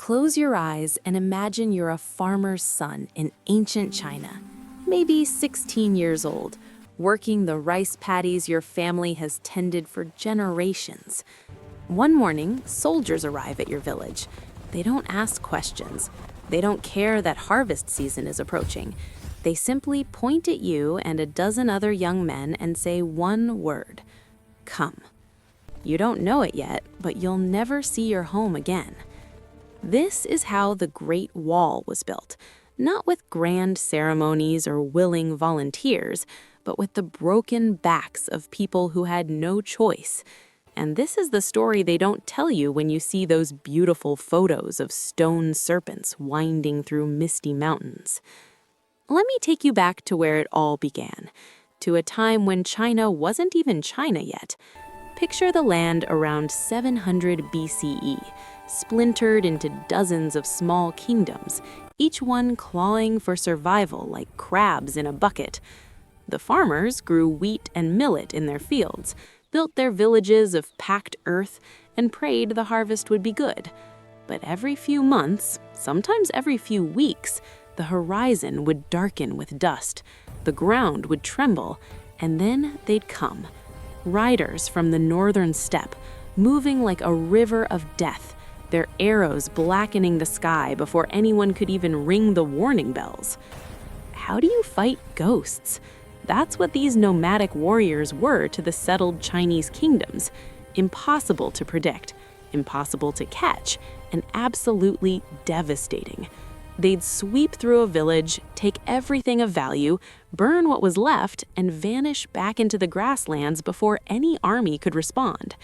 Close your eyes and imagine you're a farmer's son in ancient China, maybe 16 years old, working the rice paddies your family has tended for generations. One morning, soldiers arrive at your village. They don't ask questions. They don't care that harvest season is approaching. They simply point at you and a dozen other young men and say one word: come. You don't know it yet, but you'll never see your home again. This is how the Great Wall was built, not with grand ceremonies or willing volunteers, but with the broken backs of people who had no choice. And this is the story they don't tell you when you see those beautiful photos of stone serpents winding through misty mountains. Let me take you back to where it all began, to a time when China wasn't even China yet. Picture the land around 700 BCE, splintered into dozens of small kingdoms, each one clawing for survival like crabs in a bucket. The farmers grew wheat and millet in their fields, built their villages of packed earth, and prayed the harvest would be good. But every few months, sometimes every few weeks, the horizon would darken with dust, the ground would tremble, and then they'd come. Riders from the northern steppe, moving like a river of death, their arrows blackening the sky before anyone could even ring the warning bells. How do you fight ghosts? That's what these nomadic warriors were to the settled Chinese kingdoms. Impossible to predict, impossible to catch, and absolutely devastating. They'd sweep through a village, take everything of value, burn what was left, and vanish back into the grasslands before any army could respond.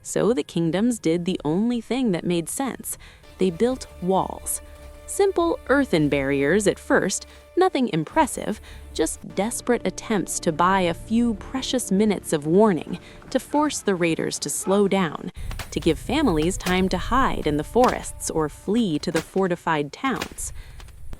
So the kingdoms did the only thing that made sense. They built walls. Simple earthen barriers at first, nothing impressive, just desperate attempts to buy a few precious minutes of warning, to force the raiders to slow down, to give families time to hide in the forests or flee to the fortified towns.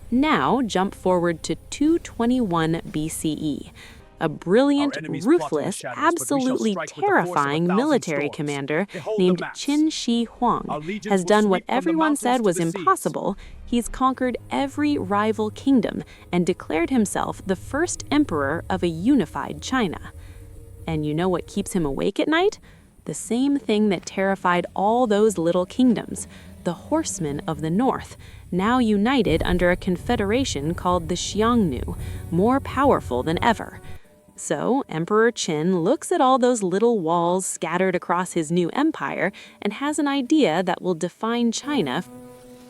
Now jump forward to 221 BCE. A brilliant, ruthless, absolutely terrifying military commander named Qin Shi Huang has done what everyone said was impossible. He's conquered every rival kingdom and declared himself the first emperor of a unified China. And you know what keeps him awake at night? The same thing that terrified all those little kingdoms, the horsemen of the north, now united under a confederation called the Xiongnu, more powerful than ever. So Emperor Qin looks at all those little walls scattered across his new empire and has an idea that will define China.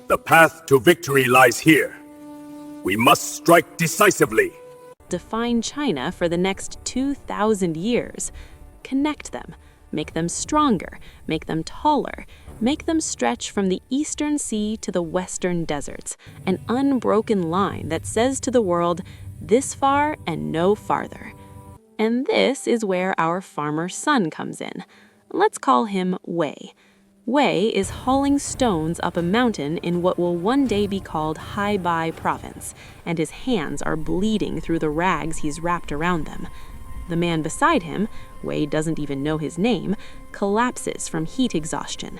The path to victory lies here. We must strike decisively. Define China for the next 2,000 years. Connect them, make them stronger, make them taller, make them stretch from the eastern sea to the western deserts, an unbroken line that says to the world, this far and no farther. And this is where our farmer son comes in. Let's call him Wei. Wei is hauling stones up a mountain in what will one day be called Haibai Province, and his hands are bleeding through the rags he's wrapped around them. The man beside him, Wei doesn't even know his name, collapses from heat exhaustion.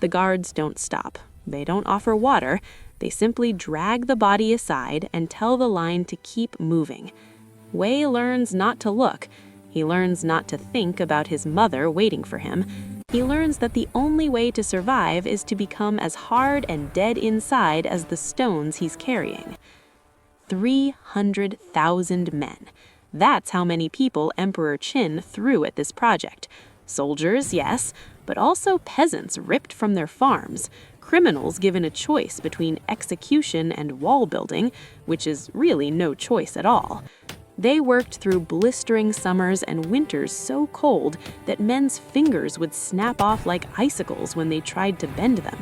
The guards don't stop. They don't offer water. They simply drag the body aside and tell the line to keep moving. Wei learns not to look. He learns not to think about his mother waiting for him. He learns that the only way to survive is to become as hard and dead inside as the stones he's carrying. 300,000 men. That's how many people Emperor Qin threw at this project. Soldiers, yes, but also peasants ripped from their farms, criminals given a choice between execution and wall building, which is really no choice at all. They worked through blistering summers and winters so cold that men's fingers would snap off like icicles when they tried to bend them.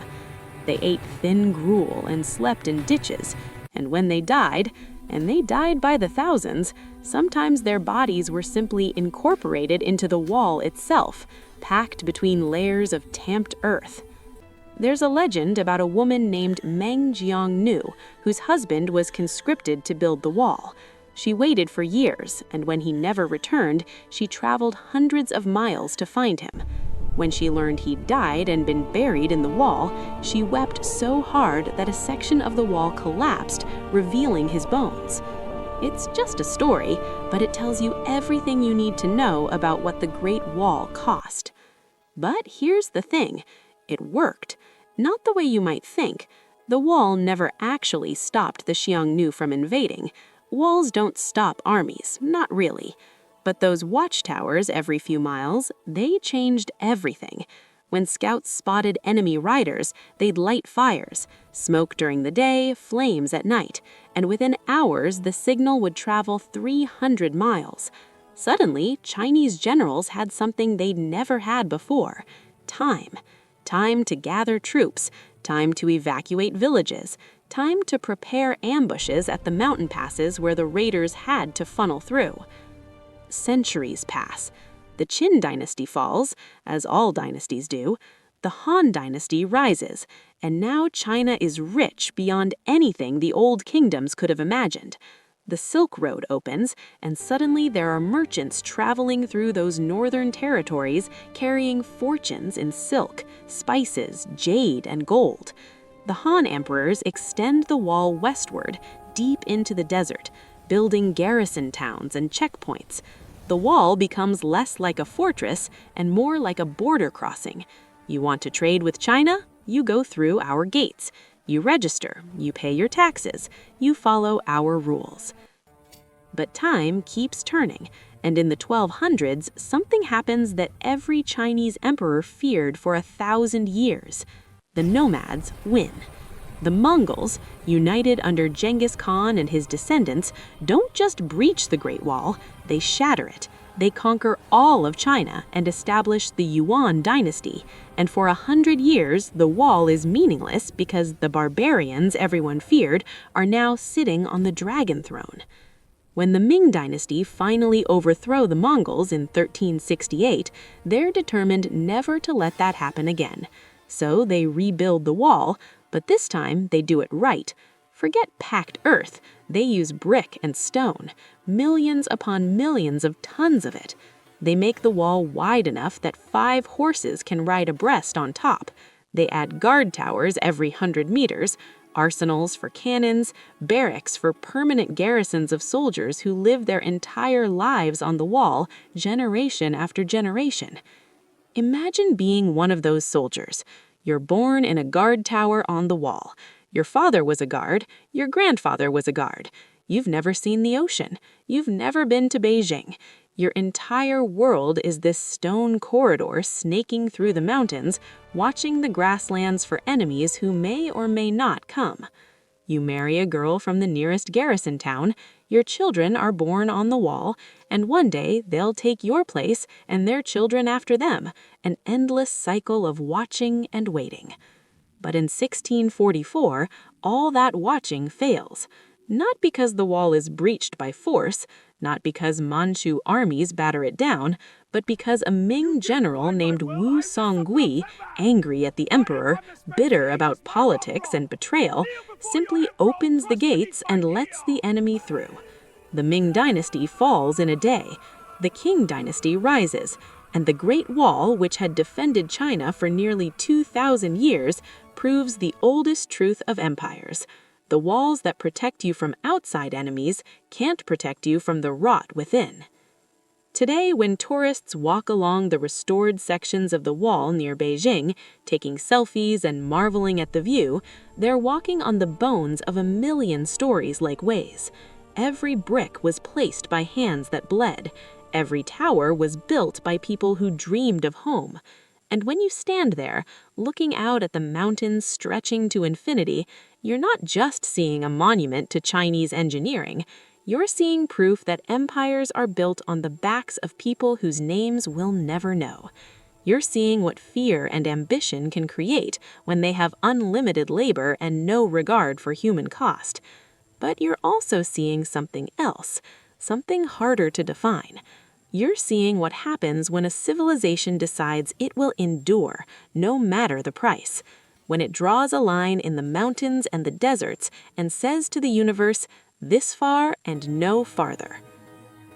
They ate thin gruel and slept in ditches, and when they died, and they died by the thousands, sometimes their bodies were simply incorporated into the wall itself, packed between layers of tamped earth. There's a legend about a woman named Xiongnu, whose husband was conscripted to build the wall. She waited for years, and when he never returned, she traveled hundreds of miles to find him. When she learned he'd died and been buried in the wall, she wept so hard that a section of the wall collapsed, revealing his bones. It's just a story, but it tells you everything you need to know about what the Great Wall cost. But here's the thing, it worked. Not the way you might think. The wall never actually stopped the Xiongnu from invading. Walls don't stop armies, not really. But those watchtowers every few miles, they changed everything. When scouts spotted enemy riders, they'd light fires, smoke during the day, flames at night, and within hours the signal would travel 300 miles. Suddenly, Chinese generals had something they'd never had before: time. Time to gather troops, time to evacuate villages, time to prepare ambushes at the mountain passes where the raiders had to funnel through. Centuries pass. The Qin dynasty falls, as all dynasties do. The Han dynasty rises, and now China is rich beyond anything the old kingdoms could have imagined. The Silk Road opens, and suddenly there are merchants traveling through those northern territories carrying fortunes in silk, spices, jade, and gold. The Han emperors extend the wall westward, deep into the desert, building garrison towns and checkpoints. The wall becomes less like a fortress and more like a border crossing. You want to trade with China? You go through our gates. You register, you pay your taxes, you follow our rules. But time keeps turning, and in the 1200s, something happens that every Chinese emperor feared for 1,000 years. The nomads win. The Mongols, united under Genghis Khan and his descendants, don't just breach the Great Wall, they shatter it. They conquer all of China and establish the Yuan dynasty, and for 100 years the wall is meaningless because the barbarians everyone feared are now sitting on the dragon throne. When the Ming dynasty finally overthrow the Mongols in 1368, they're determined never to let that happen again. So they rebuild the wall, but this time they do it right. Forget packed earth, they use brick and stone, millions upon millions of tons of it. They make the wall wide enough that 5 horses can ride abreast on top. They add guard towers every 100 meters, arsenals for cannons, barracks for permanent garrisons of soldiers who live their entire lives on the wall, generation after generation. Imagine being one of those soldiers. You're born in a guard tower on the wall. Your father was a guard. Your grandfather was a guard. You've never seen the ocean. You've never been to Beijing. Your entire world is this stone corridor snaking through the mountains, watching the grasslands for enemies who may or may not come. You marry a girl from the nearest garrison town, your children are born on the wall, and one day they'll take your place and their children after them, an endless cycle of watching and waiting. But in 1644, all that watching fails. Not because the wall is breached by force, not because Manchu armies batter it down, but because a Ming general named Wu Songui, angry at the emperor, bitter about politics and betrayal, simply opens the gates and lets the enemy through. The Ming dynasty falls in a day. The Qing dynasty rises, and the Great Wall, which had defended China for nearly 2,000 years, proves the oldest truth of empires. The walls that protect you from outside enemies can't protect you from the rot within. Today, when tourists walk along the restored sections of the wall near Beijing, taking selfies and marveling at the view, they're walking on the bones of 1,000,000 stories like ways. Every brick was placed by hands that bled. Every tower was built by people who dreamed of home. And when you stand there, looking out at the mountains stretching to infinity, you're not just seeing a monument to Chinese engineering. You're seeing proof that empires are built on the backs of people whose names we'll never know. You're seeing what fear and ambition can create when they have unlimited labor and no regard for human cost. But you're also seeing something else, something harder to define. You're seeing what happens when a civilization decides it will endure, no matter the price. When it draws a line in the mountains and the deserts and says to the universe, this far and no farther.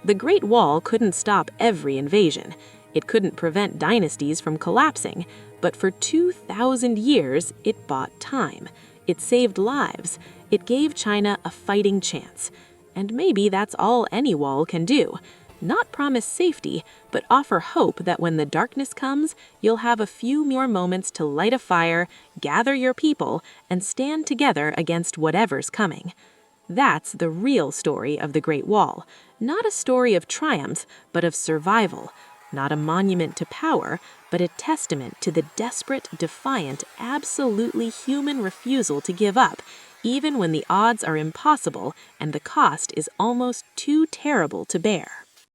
The Great Wall couldn't stop every invasion. It couldn't prevent dynasties from collapsing, but for 2,000 years, it bought time. It saved lives. It gave China a fighting chance. And maybe that's all any wall can do. Not promise safety, but offer hope that when the darkness comes, you'll have a few more moments to light a fire, gather your people, and stand together against whatever's coming. That's the real story of the Great Wall. Not a story of triumph, but of survival. Not a monument to power, but a testament to the desperate, defiant, absolutely human refusal to give up, even when the odds are impossible and the cost is almost too terrible to bear.